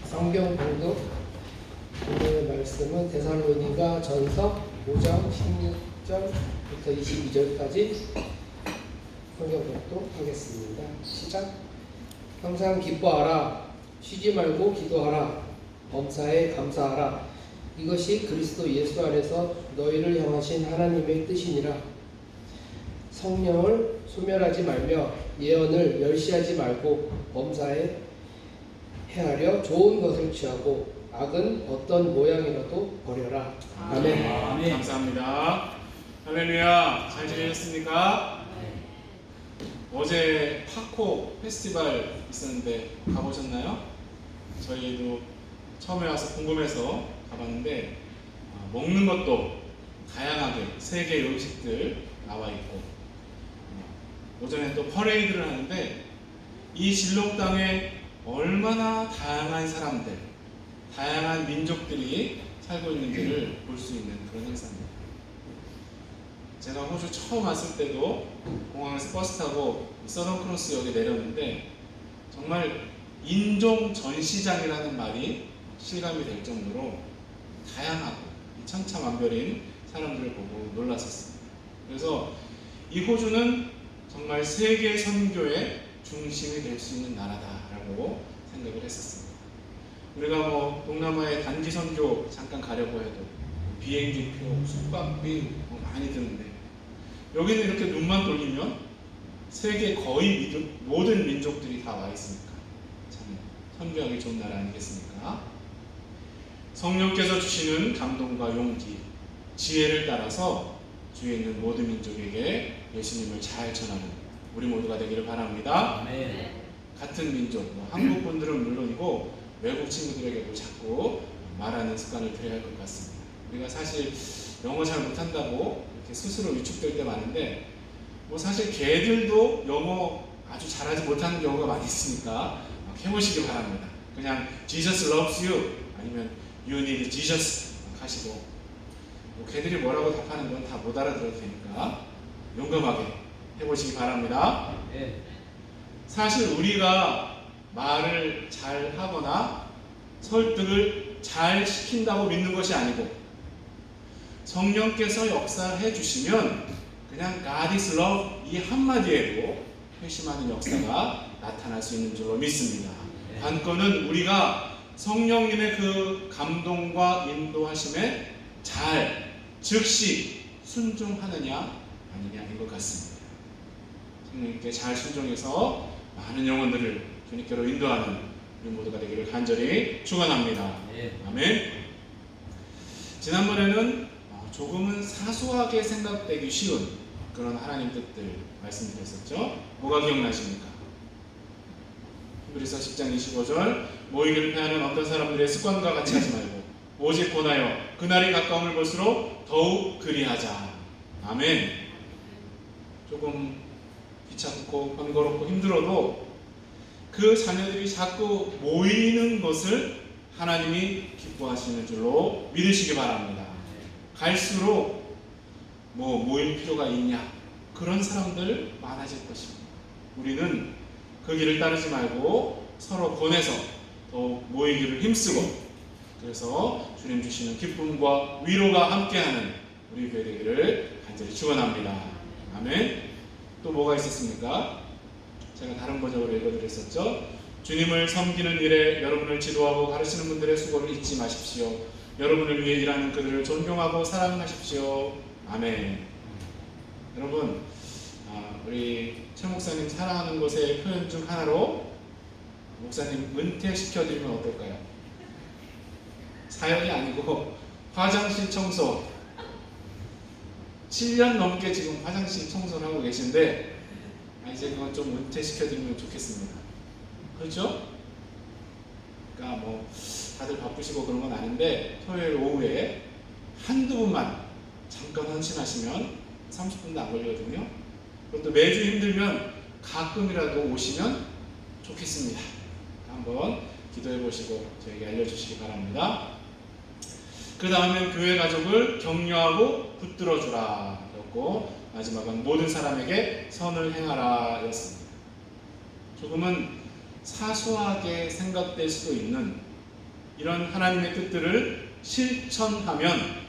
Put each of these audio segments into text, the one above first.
성경 공독 오늘 말씀은 데살로니가 전서 5장 16절부터 22절까지 성경 공독하겠습니다. 시작. 항상 기뻐하라. 쉬지 말고 기도하라. 범사에 감사하라. 이것이 그리스도 예수 안에서 너희를 향하신 하나님의 뜻이니라. 성령을 소멸하지 말며 예언을 멸시하지 말고 범사에 헤아려 좋은 것을 취하고 악은 어떤 모양이라도 버려라. 아멘. 아멘. 감사합니다. 할렐루야. 잘 지내셨습니까? 어제 파코 페스티벌 있었는데 가보셨나요? 저희도 처음에 와서 궁금해서 가봤는데 먹는 것도 다양하게 세계 음식들 나와 있고 오전에 또 퍼레이드를 하는데 이 진록 땅에 얼마나 다양한 사람들, 다양한 민족들이 살고 있는지를 볼 수 있는 그런 행사입니다. 제가 호주 처음 왔을 때도 공항에서 버스 타고 서던크로스역에 내렸는데 정말 인종 전시장이라는 말이 실감이 될 정도로 다양하고 천차만별인 사람들을 보고 놀랐었습니다. 그래서 이 호주는 정말 세계 선교의 중심이 될 수 있는 나라다라고 생각을 했었습니다. 우리가 뭐 동남아의 단기 선교 잠깐 가려고 해도 비행기표, 숙박비 많이 드는데 여기는 이렇게 눈만 돌리면 세계 거의 모든 민족들이 다 와 있으니까 참 선교하기 좋은 나라 아니겠습니까? 성령께서 주시는 감동과 용기, 지혜를 따라서 주위에 있는 모든 민족에게 예수님을 잘 전하는 우리 모두가 되기를 바랍니다. 네. 같은 민족, 한국 분들은 물론이고 외국 친구들에게도 자꾸 말하는 습관을 들여야 할 것 같습니다. 우리가 사실 영어 잘 못한다고 이렇게 스스로 위축될 때 많은데 뭐 사실 걔들도 영어 아주 잘하지 못하는 경우가 많이 있으니까 해보시기 바랍니다. 그냥 Jesus loves you 아니면 you need Jesus 하시고 뭐 걔들이 뭐라고 답하는 건 다 못 알아들어도 되니까 용감하게 해보시기 바랍니다. 네. 사실 우리가 말을 잘 하거나 설득을 잘 시킨다고 믿는 것이 아니고 성령께서 역사해 주시면 그냥 God is love 이 한마디에도 회심하는 역사가 나타날 수 있는 줄로 믿습니다. 관건은 우리가 성령님의 그 감동과 인도하심에 잘 즉시 순종하느냐 아니냐인 것 같습니다. 성령님께 잘 순종해서 많은 영혼들을 주님께로 인도하는 우리 모두가 되기를 간절히 축원합니다. 네. 아멘. 지난번에는 조금은 사소하게 생각되기 쉬운 그런 하나님 뜻들 말씀드렸었죠. 뭐가 기억나십니까? 히브리서 10장 25절 모이기를 패하는 어떤 사람들의 습관과 같이 하지 말고 오직 권하여 그날이 가까움을 볼수록 더욱 그리하자. 아멘. 조금 귀찮고 번거롭고 힘들어도 그 자녀들이 자꾸 모이는 것을 하나님이 기뻐하시는 줄로 믿으시기 바랍니다. 갈수록 뭐 모일 필요가 있냐 그런 사람들 많아질 것입니다. 우리는 그 길을 따르지 말고 서로 권해서 더 모이기를 힘쓰고 그래서 주님 주시는 기쁨과 위로가 함께하는 우리 교회 되기를 간절히 축원합니다. 아멘. 또 뭐가 있었습니까? 제가 다른 번역으로 읽어드렸었죠. 주님을 섬기는 일에 여러분을 지도하고 가르치는 분들의 수고를 잊지 마십시오. 여러분을 위해 일하는 그들을 존경하고 사랑하십시오. 아멘. 여러분, 우리 최 목사님 사랑하는 곳의 표현 중 하나로 목사님 은퇴시켜드리면 어떨까요? 사연이 아니고 화장실 청소 7년 넘게 지금 화장실 청소를 하고 계신데 이제 그건 좀 은퇴시켜드리면 좋겠습니다. 그렇죠? 그러니까 뭐 다들 바쁘시고 그런 건 아닌데 토요일 오후에 한두 분만 잠깐 헌신하시면 30분도 안 걸리거든요. 그것도 매주 힘들면 가끔이라도 오시면 좋겠습니다. 한번 기도해 보시고 저에게 알려주시기 바랍니다. 그 다음엔 교회 가족을 격려하고 붙들어 주라 였고 마지막은 모든 사람에게 선을 행하라 였습니다. 조금은 사소하게 생각될 수도 있는 이런 하나님의 뜻들을 실천하면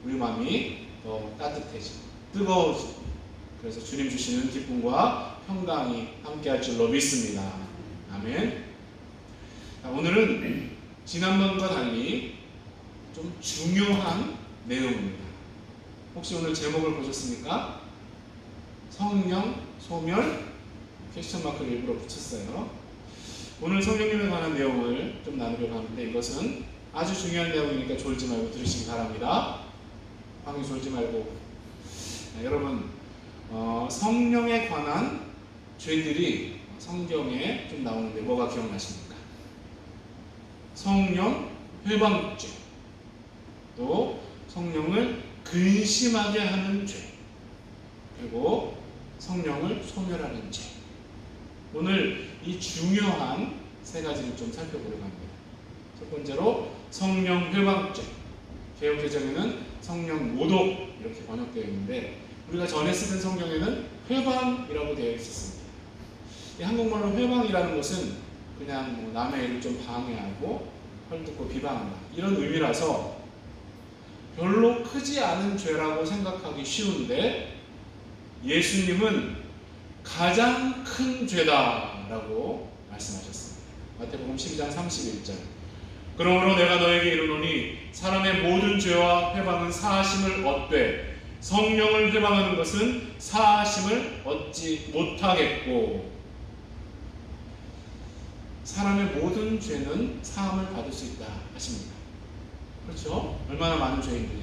우리 마음이 더 따뜻해지고 뜨거워지고 그래서 주님 주시는 기쁨과 평강이 함께할 줄로 믿습니다. 아멘. 오늘은 지난번과 달리 좀 중요한 내용입니다. 혹시 오늘 제목을 보셨습니까? 성령 소멸? 퀘스천 마크를 일부러 붙였어요. 오늘 성령님에 관한 내용을 좀 나누려고 하는데 이것은 아주 중요한 내용이니까 졸지 말고 들으시기 바랍니다. 방에 졸지 말고. 여러분 성령에 관한 죄들이 성경에 좀 나오는데 뭐가 기억나십니까? 성령 회방죄, 또 성령을 근심하게 하는 죄, 그리고 성령을 소멸하는 죄. 오늘 이 중요한 세 가지를 좀 살펴보려고 합니다. 첫 번째로 성령 회방죄. 개역개정에는 성령 모독 이렇게 번역되어 있는데 우리가 전에 쓰던 성경에는 회방이라고 되어 있었습니다. 이 한국말로 회방이라는 것은 그냥 뭐 남의 일을 좀 방해하고 헐뜯고 비방한다 이런 의미라서 별로 크지 않은 죄라고 생각하기 쉬운데 예수님은 가장 큰 죄다라고 말씀하셨습니다. 마태복음 12장 31절. 그러므로 내가 너에게 이르노니 사람의 모든 죄와 회방은 사하심을 얻되 성령을 회방하는 것은 사하심을 얻지 못하겠고. 사람의 모든 죄는 사함을 받을 수 있다 하십니다. 그렇죠? 얼마나 많은 죄인들이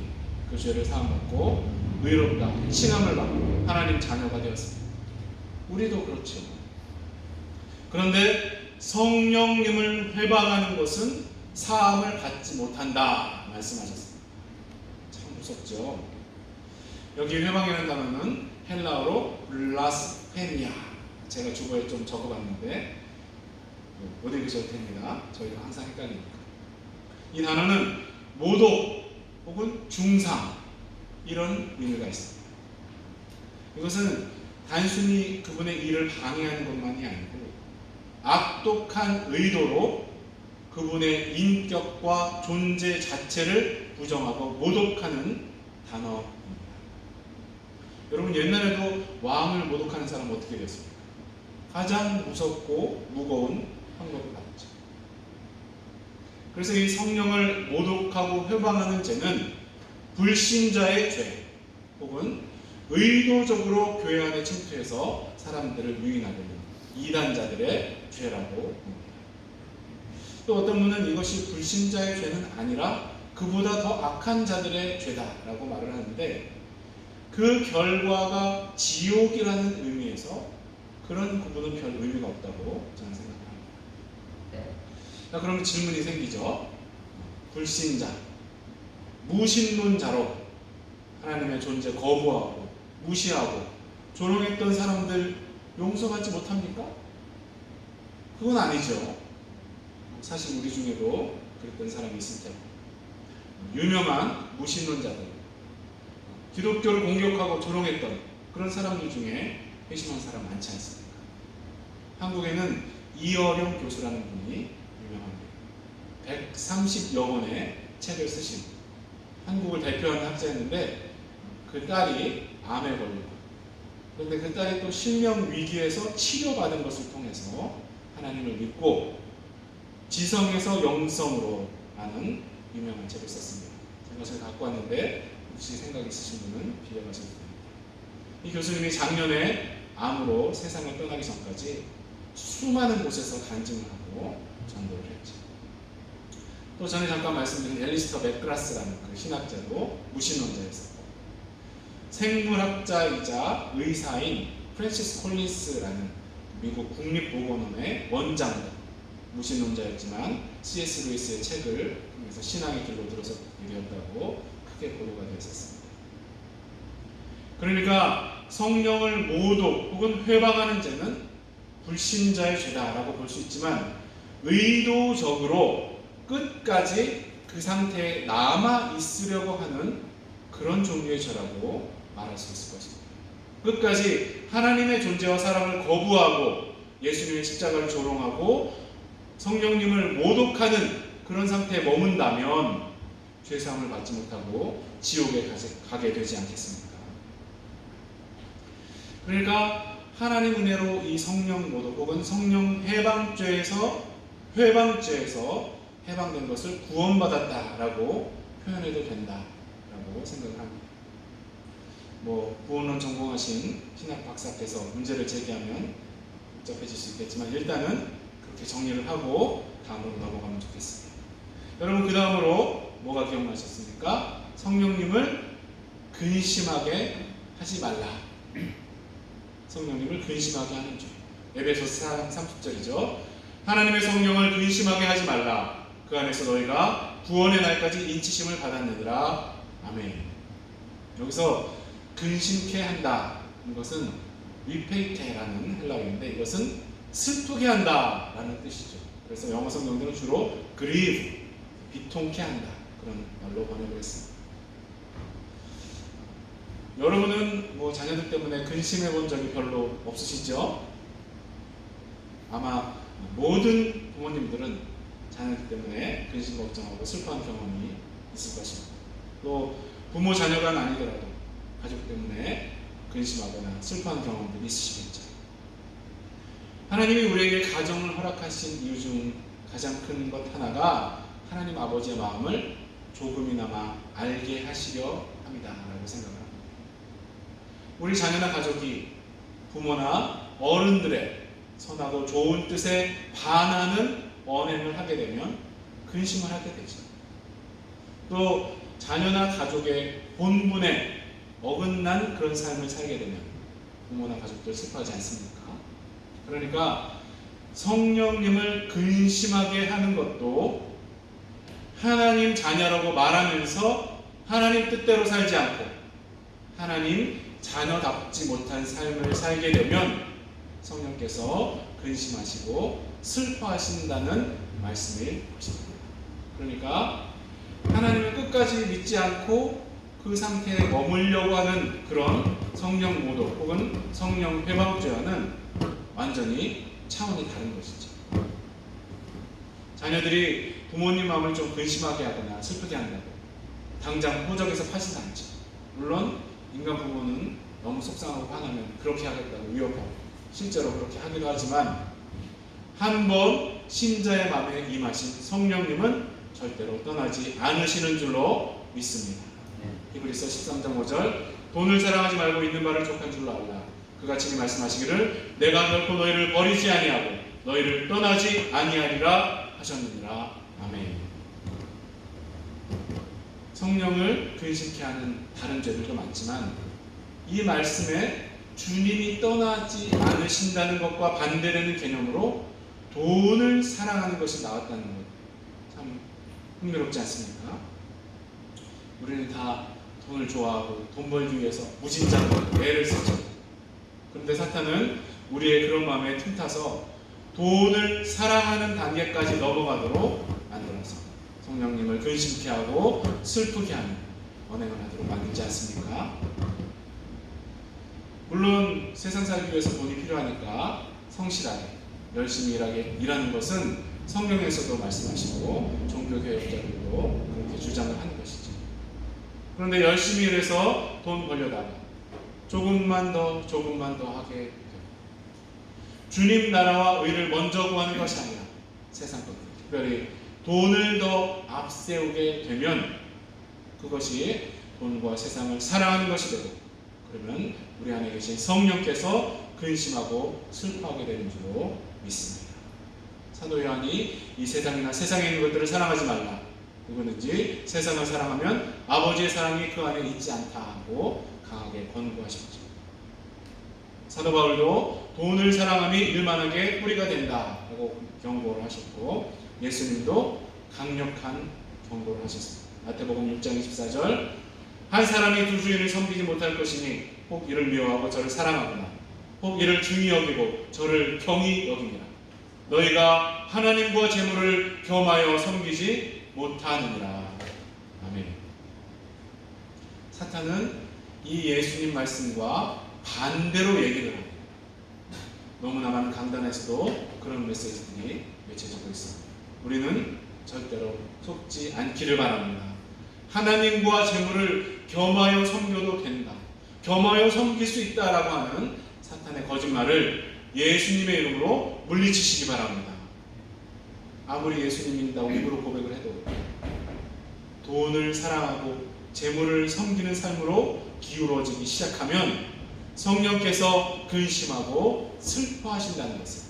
그 죄를 사함받고 의롭다, 칭함을 받고 하나님 자녀가 되었습니다. 우리도 그렇죠. 그런데 성령님을 회방하는 것은 사함을 받지 못한다 말씀하셨습니다. 참 무섭죠. 여기 회방이라는 단어는 헬라어로 블라스페미아. 제가 주보에 좀 적어봤는데 못 읽으셔도 됩니다. 저희가 항상 헷갈리니까. 이 단어는 모독 혹은 중상 이런 의미가 있습니다. 이것은 단순히 그분의 일을 방해하는 것만이 아니고 악독한 의도로 그분의 인격과 존재 자체를 부정하고 모독하는 단어입니다. 여러분 옛날에도 왕을 모독하는 사람 어떻게 됐습니까? 가장 무섭고 무거운 형벌을 받았죠. 그래서 이 성령을 모독하고 회방하는 죄는 불신자의 죄 혹은 의도적으로 교회 안에 침투해서 사람들을 유인하려는 이단자들의 죄라고 봅니다. 또 어떤 분은 이것이 불신자의 죄는 아니라 그보다 더 악한 자들의 죄다라고 말을 하는데 그 결과가 지옥이라는 의미에서 그런 구분은 별 의미가 없다고 저는 생각합니다. 자, 그러면 질문이 생기죠. 불신자, 무신론자로 하나님의 존재 거부하고 무시하고 조롱했던 사람들 용서받지 못합니까? 그건 아니죠. 사실 우리 중에도 그랬던 사람이 있을 테고 유명한 무신론자들, 기독교를 공격하고 조롱했던 그런 사람들 중에 회심한 사람 많지 않습니까? 한국에는 이어령 교수라는 분이 유명합니다. 130여 권의 책을 쓰신 한국을 대표하는 학자였는데 그 딸이 암에 걸리고 그런데 그 딸이 또 실명 위기에서 치료받은 것을 통해서 하나님을 믿고 지성에서 영성으로 라는 유명한 책을 썼습니다. 제가 그것을 갖고 왔는데 혹시 생각 있으신 분은 빌려가셔도 됩니다. 이 교수님이 작년에 암으로 세상을 떠나기 전까지 수많은 곳에서 간증을 하고 전도를 했죠. 또 전에 잠깐 말씀드린 엘리스터 맥그라스라는 그 신학자도 무신론자였었고 생물학자이자 의사인 프랜시스 콜린스라는 미국 국립보건원의 원장도 무신론자였지만 C.S. 루이스의 책을 통해서 신앙의 길로 들어서게 되었다고 크게 보도가 되었습니다. 그러니까 성령을 모독 혹은 회방하는 죄는 불신자의 죄다라고 볼 수 있지만 의도적으로 끝까지 그 상태에 남아 있으려고 하는 그런 종류의 죄라고 말할 수 있을 것입니다. 끝까지 하나님의 존재와 사랑을 거부하고 예수님의 십자가를 조롱하고 성령님을 모독하는 그런 상태에 머문다면 죄사함을 받지 못하고 지옥에 가게 되지 않겠습니까? 그러니까 하나님 은혜로 이 성령 모독 혹은 성령 회방죄에서 해방된 것을 구원받았다라고 표현해도 된다라고 생각을 합니다. 구원론 전공하신 신학 박사께서 문제를 제기하면 복잡해질 수 있겠지만 일단은 그렇게 정리를 하고 다음으로 넘어가면 좋겠습니다. 여러분, 그 다음으로 뭐가 기억나셨습니까? 성령님을 근심하게 하지 말라. 성령님을 근심하게 하는 죄. 에베소서 30절이죠. 하나님의 성령을 근심하게 하지 말라. 그 안에서 너희가 구원의 날까지 인치심을 받았느니라. 아멘. 여기서 근심케 한다. 이것은 위페이테라는 헬라어인데 이것은 슬프게 한다라는 뜻이죠. 그래서 영어 성경들은 주로 grieve, 비통케 한다. 그런 말로 번역을 했습니다. 여러분은 자녀들 때문에 근심해 본 적이 별로 없으시죠? 아마 모든 부모님들은 자녀들 때문에 근심 걱정하고 슬퍼한 경험이 있을 것입니다. 또 부모 자녀가 아니더라도 가족 때문에 근심하거나 슬퍼한 경험들이 있으시겠죠. 하나님이 우리에게 가정을 허락하신 이유 중 가장 큰 것 하나가 하나님 아버지의 마음을 조금이나마 알게 하시려 합니다라고 생각합니다. 우리 자녀나 가족이 부모나 어른들의 선하고 좋은 뜻에 반하는 언행을 하게 되면 근심을 하게 되죠. 또 자녀나 가족의 본분에 어긋난 그런 삶을 살게 되면 부모나 가족들 슬퍼하지 않습니까? 그러니까 성령님을 근심하게 하는 것도 하나님 자녀라고 말하면서 하나님 뜻대로 살지 않고 하나님 자녀답지 못한 삶을 살게 되면 성령께서 근심하시고 슬퍼하신다는 말씀일 것입니다. 그러니까 하나님을 끝까지 믿지 않고 그 상태에 머물려고 하는 그런 성령 모독 혹은 성령 회방죄와는 완전히 차원이 다른 것이죠. 자녀들이 부모님 마음을 좀 근심하게 하거나 슬프게 한다고 당장 호적에서 파진 않죠. 물론 인간 부모는 너무 속상하고 화나면 그렇게 하겠다고 위협하고 실제로 그렇게 하기도 하지만 한번 신자의 마음에 임하신 성령님은 절대로 떠나지 않으시는 줄로 믿습니다. 히브리서 13장 5절 돈을 사랑하지 말고 있는 바를 족한 줄로 알라. 그가 친히 말씀하시기를 내가 결코 너희를 버리지 아니하고 너희를 떠나지 아니하리라 하셨느니라. 아멘. 성령을 근심케 하는 다른 죄들도 많지만 이 말씀에 주님이 떠나지 않으신다는 것과 반대되는 개념으로 돈을 사랑하는 것이 나왔다는 것 참 흥미롭지 않습니까? 우리는 다 돈을 좋아하고 돈 벌기 위해서 무진장으로 애를 쓰죠. 그런데 사탄은 우리의 그런 마음에 틈타서 돈을 사랑하는 단계까지 넘어가도록 만들어서 성령님을 근심케 하고 슬프게 하는 언행을 하도록 만들지 않습니까? 물론 세상 살기 위해서 돈이 필요하니까 성실하게 열심히 일하는 것은 성경에서도 말씀하시고 종교개혁자들도 그렇게 주장을 하는 것이죠. 그런데 열심히 일해서 돈 벌려다가 조금만 더 하게 돼요. 주님 나라와 의를 먼저 구하는 것이 아니라 세상 것, 특별히 돈을 더 앞세우게 되면 그것이 돈과 세상을 사랑하는 것이 되고 그러면 우리 안에 계신 성령께서 근심하고 슬퍼하게 되는 줄로 믿습니다. 사도 요한이 이 세상이나 세상에 있는 것들을 사랑하지 말라. 누구든지 세상을 사랑하면 아버지의 사랑이 그 안에 있지 않다고 강하게 권고하셨죠. 사도 바울도 돈을 사랑함이 일만하게 뿌리가 된다라고 경고를 하셨고 예수님도 강력한 경고를 하셨습니다. 마태복음 6장 24절 한 사람이 두 주인을 섬기지 못할 것이니 혹 이를 미워하고 저를 사랑하거나 혹 이를 중히 여기고 저를 경히 여기니라. 너희가 하나님과 재물을 겸하여 섬기지 못하느니라. 아멘. 사탄은 이 예수님 말씀과 반대로 얘기를 합니다. 너무나 많은 강단에서도 그런 메시지들이 맺혀지고 있습니다. 우리는 절대로 속지 않기를 바랍니다. 하나님과 재물을 겸하여 섬겨도 된다, 겸하여 섬길 수 있다라고 하는 사탄의 거짓말을 예수님의 이름으로 물리치시기 바랍니다. 아무리 예수님이다고 입으로 고백을 해도 돈을 사랑하고 재물을 섬기는 삶으로 기울어지기 시작하면 성령께서 근심하고 슬퍼하신다는 것을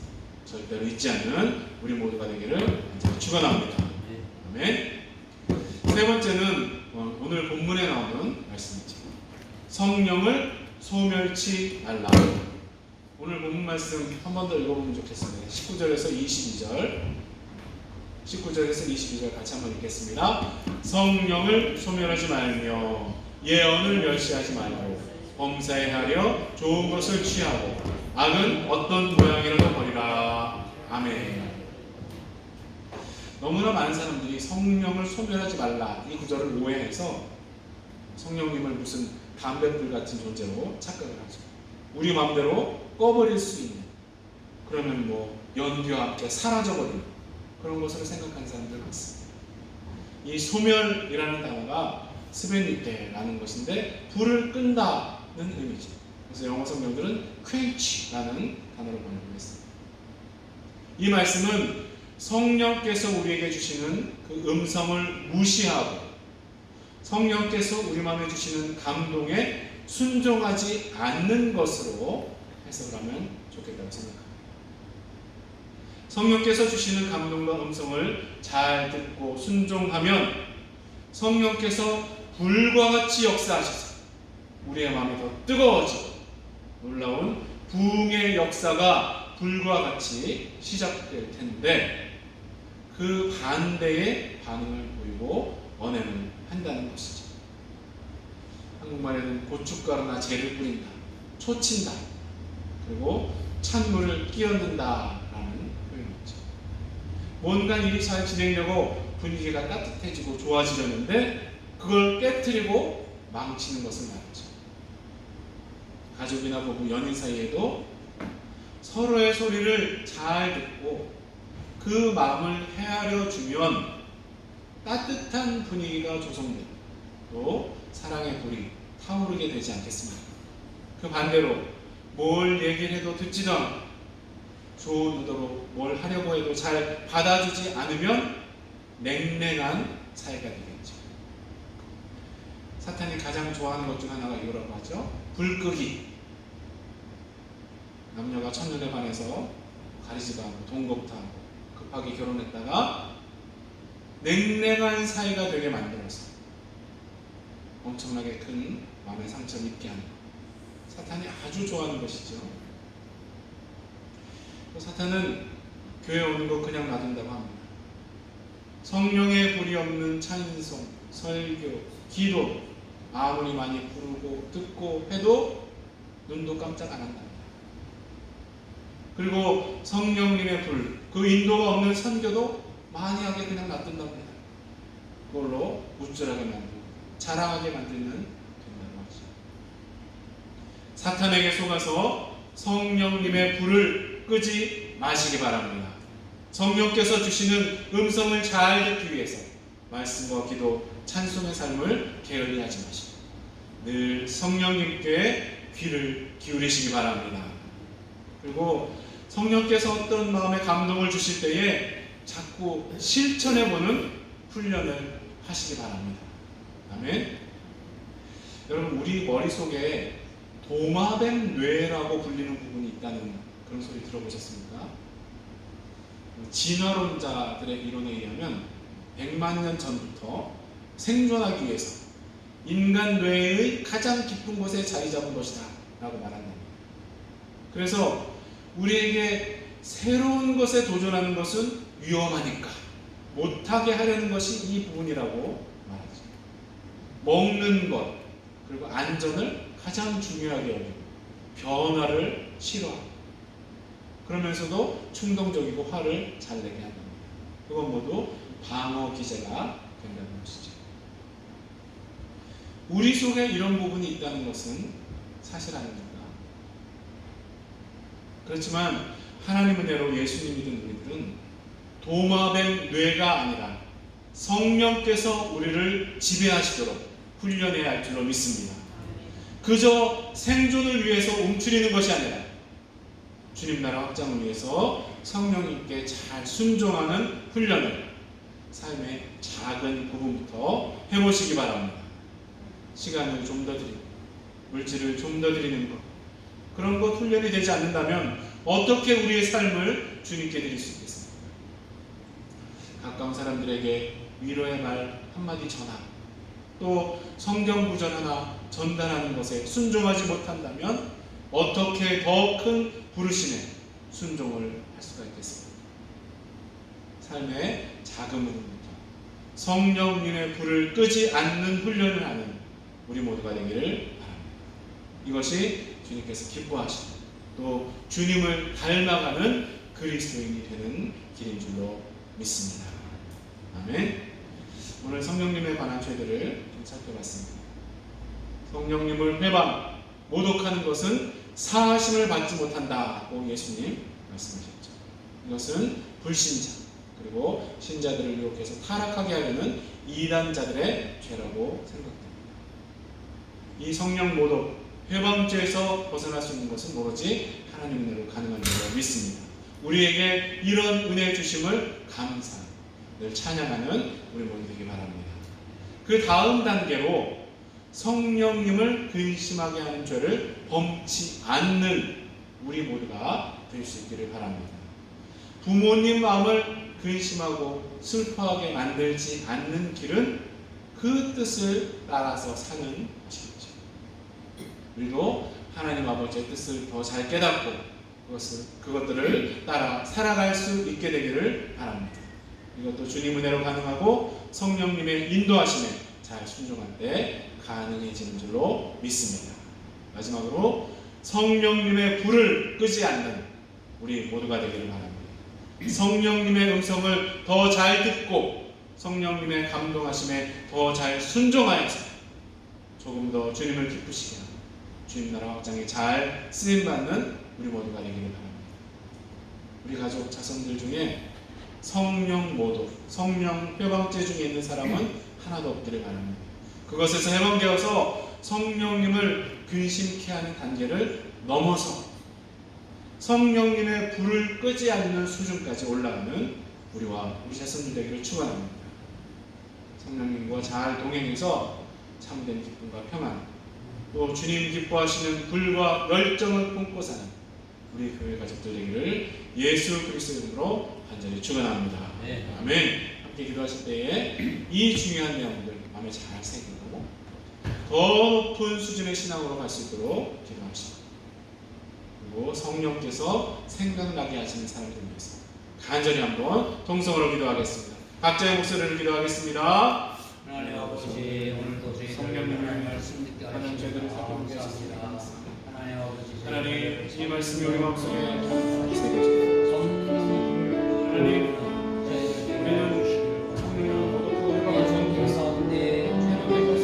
절대로 잊지 않는 우리 모두가 되기를 축원합니다. 아멘. 세 번째는 오늘 본문에 나오는 말씀이죠. 성령을 소멸치 말라. 오늘 본문 말씀 한 번 더 읽어보면 좋겠습니다. 19절에서 22절. 19절에서 22절 같이 한번 읽겠습니다. 성령을 소멸하지 말며 예언을 멸시하지 말고 범사에 하려 좋은 것을 취하고 악은 어떤 모양이라도 버리라. 아멘. 너무나 많은 사람들이 성령을 소멸하지 말라 이 구절을 오해해서 성령님을 무슨 담뱃불 같은 존재로 착각을 하죠. 우리 마음대로 꺼버릴 수 있는, 그러면 뭐 연기와 함께 사라져버리는 그런 것으로 생각하는 사람들 많습니다. 이 소멸이라는 단어가 스베니테라는 것인데 불을 끈다는 의미죠. 그래서 영어 성경들은 quench라는 단어를 번역을 했습니다. 이 말씀은 성령께서 우리에게 주시는 그 음성을 무시하고 성령께서 우리 마음에 주시는 감동에 순종하지 않는 것으로 해석을 하면 좋겠다고 생각합니다. 성령께서 주시는 감동과 음성을 잘 듣고 순종하면 성령께서 불과 같이 역사하셔서 우리의 마음이 더 뜨거워지고 놀라운 부흥의 역사가 불과 같이 시작될 텐데 그 반대의 반응을 보이고 언행을 한다는 것이죠. 한국말에는 고춧가루나 재를 뿌린다, 초친다, 그리고 찬물을 끼얹는다라는 표현이죠. 뭔가 일이 잘 진행되고 분위기가 따뜻해지고 좋아지려는데 그걸 깨트리고 망치는 것을 말하죠. 가족이나 부부, 연인 사이에도 서로의 소리를 잘 듣고 그 마음을 헤아려 주면 따뜻한 분위기가 조성되고 또 사랑의 불이 타오르게 되지 않겠습니까? 그 반대로 뭘 얘기를 해도 듣지도 않고 좋은 의도로 뭘 하려고 해도 잘 받아주지 않으면 냉랭한 사이가 되겠죠. 사탄이 가장 좋아하는 것 중 하나가 이거라고 하죠. 불끄기. 남녀가 첫눈에 반해서 가리지도 않고 동겁다하고 급하게 결혼했다가 냉랭한 사이가 되게 만들어서 엄청나게 큰 마음의 상처를 입게 하는 것. 사탄이 아주 좋아하는 것이죠. 사탄은 교회 오는 거 그냥 놔둔다고 합니다. 성령의 불이 없는 찬송, 설교, 기도 아무리 많이 부르고 듣고 해도 눈도 깜짝 안 한다. 그리고 성령님의 불, 그 인도가 없는 선교도 만약에 그냥 놔둔다고 합니다. 그걸로 우쭐하게 만들고 자랑하게 만들면 된다고 하죠. 사탄에게 속아서 성령님의 불을 끄지 마시기 바랍니다. 성령께서 주시는 음성을 잘 듣기 위해서 말씀과 기도, 찬송의 삶을 게을리하지 마시고 늘 성령님께 귀를 기울이시기 바랍니다. 그리고 성령께서 어떤 마음의 감동을 주실 때에 자꾸 실천해보는 훈련을 하시기 바랍니다. 아멘. 여러분, 우리 머릿속에 도마뱀 뇌라고 불리는 부분이 있다는 그런 소리 들어보셨습니까? 진화론자들의 이론에 의하면 100만 년 전부터 생존하기 위해서 인간 뇌의 가장 깊은 곳에 자리 잡은 것이다 라고 말한다. 그래서 우리에게 새로운 것에 도전하는 것은 위험하니까 못하게 하려는 것이 이 부분이라고 말하죠. 먹는 것 그리고 안전을 가장 중요하게 여기고 변화를 싫어하고 그러면서도 충동적이고 화를 잘 내게 한다. 그건 모두 방어 기제가 된다는 것이죠. 우리 속에 이런 부분이 있다는 것은 사실 아닙니까? 그렇지만 하나님 은혜로 예수님 믿은 우리들은 도마뱀 뇌가 아니라 성령께서 우리를 지배하시도록 훈련해야 할 줄로 믿습니다. 그저 생존을 위해서 움츠리는 것이 아니라 주님 나라 확장을 위해서 성령님께 잘 순종하는 훈련을 삶의 작은 부분부터 해보시기 바랍니다. 시간을 좀 더 드리고 물질을 좀 더 드리는 것, 그런 것 훈련이 되지 않는다면 어떻게 우리의 삶을 주님께 드릴 수 있겠습니까? 가까운 사람들에게 위로의 말 한마디 전하, 또 성경 구절 하나 전달하는 것에 순종하지 못한다면 어떻게 더 큰 부르심에 순종을 할 수가 있겠습니까? 삶의 작은 부분부터 성령님의 불을 끄지 않는 훈련을 하는 우리 모두가 되기를 바랍니다. 이것이 주님께서 기뻐하시는, 또 주님을 닮아가는 그리스도인이 되는 길인 줄로 믿습니다. 아멘. 오늘 성령님에 관한 죄들을 좀 살펴봤습니다. 성령님을 회방, 모독하는 것은 사하심을 받지 못한다고 예수님 말씀하셨죠. 이것은 불신자, 그리고 신자들을 유혹해서 타락하게 하려는 이단자들의 죄라고 생각됩니다. 이 성령 모독, 회방죄에서 벗어날 수 있는 것은 오로지 하나님 은혜로 가능한 줄로 믿습니다. 우리에게 이런 은혜 주심을 감사하고 늘 찬양하는 우리 모두 되기 바랍니다. 그 다음 단계로 성령님을 근심하게 하는 죄를 범치 않는 우리 모두가 될 수 있기를 바랍니다. 부모님 마음을 근심하고 슬퍼하게 만들지 않는 길은 그 뜻을 따라서 사는 것이겠죠. 우리도 하나님 아버지의 뜻을 더 잘 깨닫고 그것들을 따라 살아갈 수 있게 되기를 바랍니다. 이것도 주님 은혜로 가능하고 성령님의 인도하심에 잘 순종할 때 가능해지는 줄로 믿습니다. 마지막으로 성령님의 불을 끄지 않는 우리 모두가 되기를 바랍니다. 성령님의 음성을 더 잘 듣고 성령님의 감동하심에 더 잘 순종하여서 조금 더 주님을 기쁘시게 하고 주님 나라 확장에 잘 쓰임받는 우리 모두가 되기를 바랍니다. 우리 가족 자손들 중에 성령 모독, 성령 회방죄 중에 있는 사람은 하나도 없기를 바랍니다. 그것에서 해방되어서 성령님을 근심케 하는 단계를 넘어서 성령님의 불을 끄지 않는 수준까지 올라가는 우리와 우리 자손들 되기를 축원합니다. 성령님과 잘 동행해서 참된 기쁨과 평안, 또 주님 기뻐하시는 불과 열정을 품고 사는 우리 교회 가족들 되기를 예수 그리스도 이름으로 간절히 축원합니다. 아멘. 함께 기도하실 때에 이 중요한 내용들 마음에 잘 새기고 더 높은 수준의 신앙으로 갈 수 있도록 기도하시고, 그리고 성령께서 생각나게 하시는 사람들 위해서 간절히 한번 통성으로 기도하겠습니다. 각자의 목소리를 기도하겠습니다. 하나님 아버지, 오늘도 저희 성령님의 말씀 듣게 하나님 저희들을 하시니 살펴보겠습니다. 하나님 아버지, 하나님 이 말씀이 우리 마음속에 새겨지고 하나님 우리는 성령을 모독하고 회방을 성령 가운데 하나님을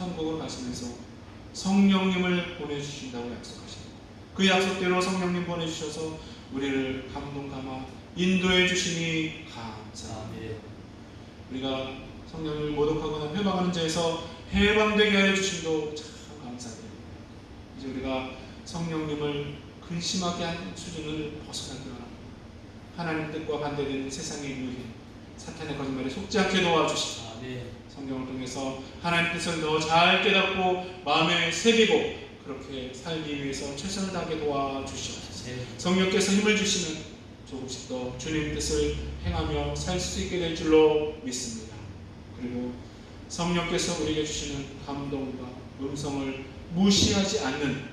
천국을 가시면서 성령님을 보내주신다고 약속하십니다. 그 약속대로 성령님 보내주셔서 우리를 감동 감화 인도해 주시니 감사합니다. 우리가 성령님을 모독하거나 회방하는 자에서 해방되게 하여 주심도 참 감사드립니다. 이제 우리가 성령님을 근심하게 하는 수준을 벗어나기 원합니다. 하나님 뜻과 반대되는 세상의 유해, 사탄의 거짓말에 속지 않게 도와주시고 성경을 통해서 하나님 뜻을 더 잘 깨닫고 마음에 새기고 그렇게 살기 위해서 최선을 다하게 도와주시옵소서. 성령께서 힘을 주시면 조금씩 더 주님 뜻을 행하며 살 수 있게 될 줄로 믿습니다. 그리고 성령께서 우리에게 주시는 감동과 음성을 무시하지 않는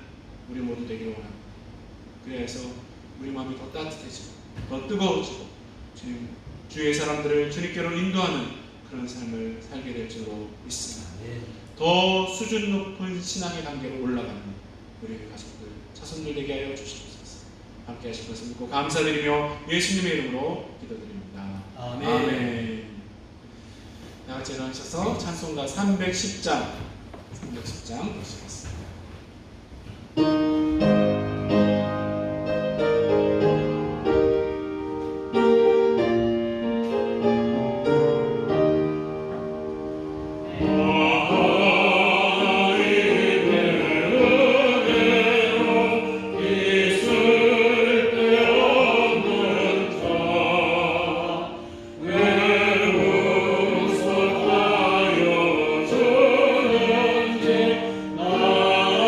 우리 모두 되기를 원합니다. 그래서 우리 마음이 더 따뜻해지고 더 뜨거워지고 주의 사람들을 주님께로 인도하는 그런 삶을 살게 될 줄로 믿습니다. 더 수준 높은 신앙의 단계로 올라가는 우리 가족들, 자손들 되게 하여 주시옵소서. 함께 하실 것을 믿고 감사드리며 예수님의 이름으로 기도드립니다. 아멘. 다 같이 일어나셔서 찬송가 310장 보시겠습니다. 나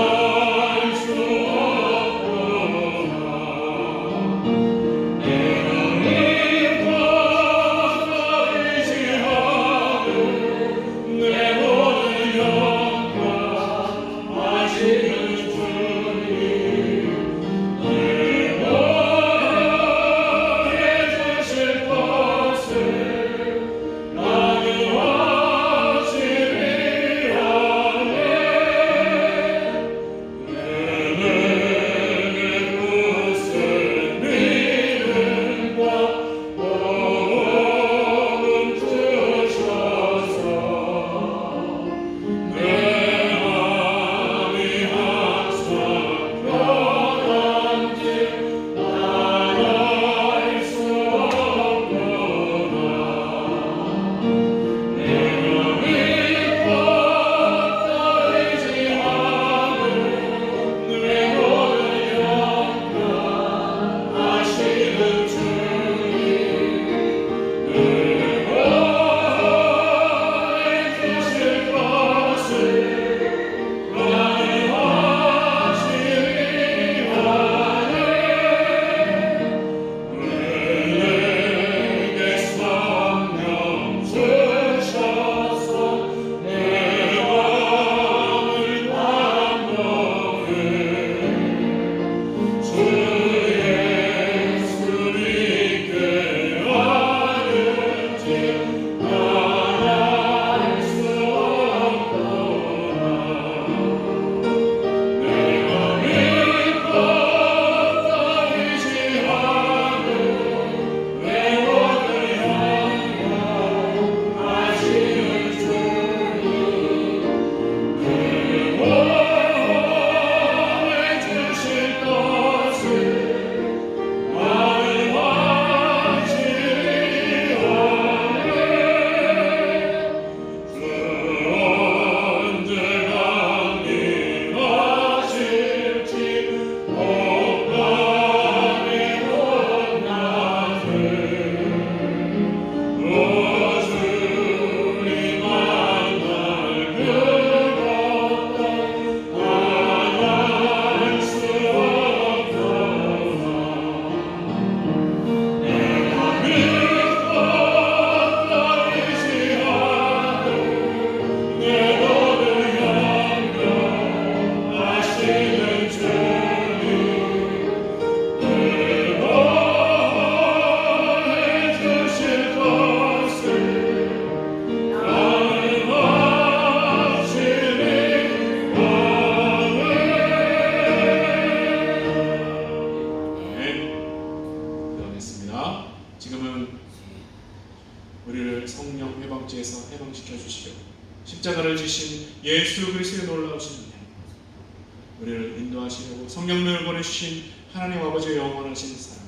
인도하시려고 성령님을 보내주신 하나님 아버지의 영원하신 사랑,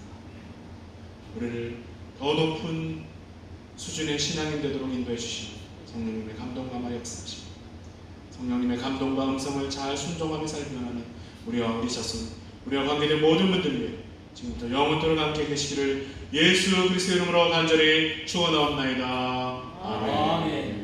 우리를 더 높은 수준의 신앙인 되도록 인도해 주시고 성령님의 감동과 역사하시고 성령님의 감동과 음성을 잘 순종하며 살기만 하는 우리와 우리 자손, 우리와 관계된 모든 분들 위해 지금부터 영원토록 함께 계시기를 예수 그리스도의 이름으로 간절히 축원하옵나이다. 아멘. 아멘.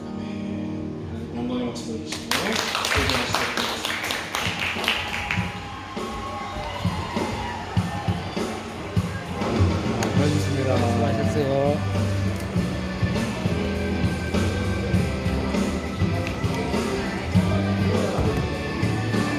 아멘. 영광의 박수 올리시고 기도하시도록 하겠습니다. 수고하셨습니다. 수고하셨어요.